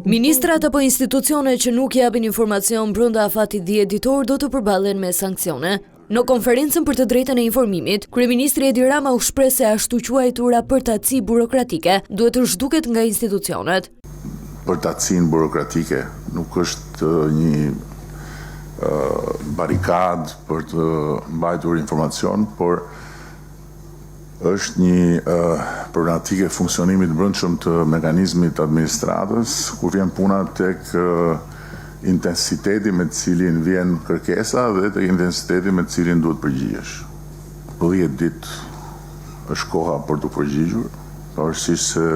Ministrat apo institucionet që nuk japin informacion brenda afatit 10 ditor do të përballen me sanksione. Në konferencën për të drejtën e informimit, Kryeministri Edi Rama u shpreh se ashtu quajtura përtatësi burokratike duhet të zhduket nga institucionet. Përtatësinë burokratike nuk është një barikad për të mbajtur informacion, por është një problematike funksionimit brendshëm të mekanizmit administratës, kur vjen puna tek intensiteti me të cilin vjen kërkesa dhe tek intensiteti me të cilin duhet përgjigjesh. 10 ditë është koha për të përgjigjur, pavarësisht se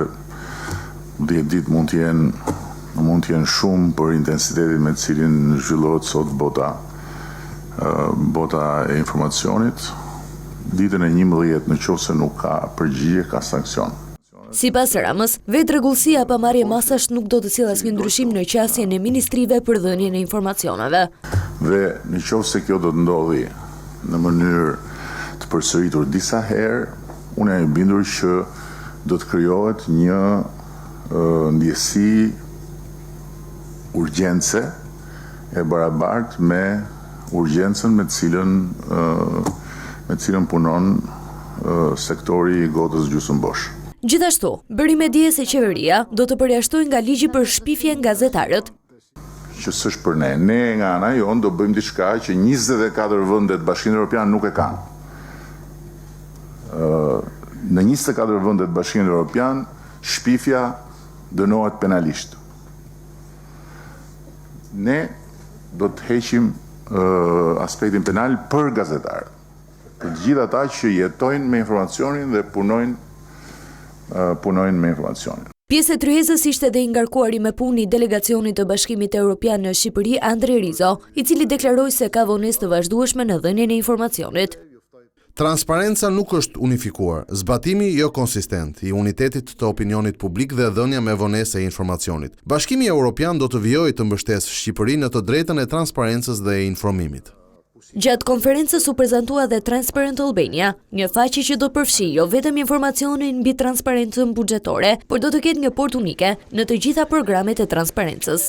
10 ditë mund të jenë shumë për intensitetin me të cilin zhvillohet sot bota e informacionit. Ditën e 11 në qoftë se nuk ka përgjigje, ka sankcion. Sipas Ramës, vetërregullësia pa marrje masash nuk do të sjellë asnjë ndryshim në qasjen e ministrive për dhënien e informacioneve. Dhe në qoftë se kjo do të ndodhi në mënyrë të përsëritur disa herë, unë jam i bindur që do të krijohet një ndjesi urgjence e barabartë me urgjencën me të cilën punon sektori i gotës gjysmëbosh. Gjithashtu, bëri me dije se qeveria do të përjashtojë nga ligji për shpifjen gazetarët. Që s'është për ne. Ne nga ana jon do bëjmë diçka që 24 vendet Bashkinë Evropiane nuk e kanë. Në 24 vendet Bashkinë Evropiane, shpifja dënohet penalisht. Ne do të heqim aspektin penal për gazetarët. Për të gjithë ata që jetojnë me informacionin dhe punojnë me informacionin. Pjesë e tryezës ishte dhe i ngarkuari me punë i delegacionit të Bashkimit Evropian në Shqipëri, Andre Rizo, i cili deklaroi se ka vonesë të vazhdueshme në dhënien e informacionit. Transparenca nuk është unifikuar, zbatimi jo konsistent i unitetit të opinionit publik dhe dhënia me vonesë e informacionit. Bashkimi Evropian do të vijojë të mbështesë Shqipërinë në të drejtën e transparencës dhe e informimit. Gjatë konferencës u prezantua dhe Transparent Albania, një faqe që do përfshijë jo vetëm informacionin mbi transparencën buxhetore, por do të ketë një portë unike në të gjitha programet e transparencës.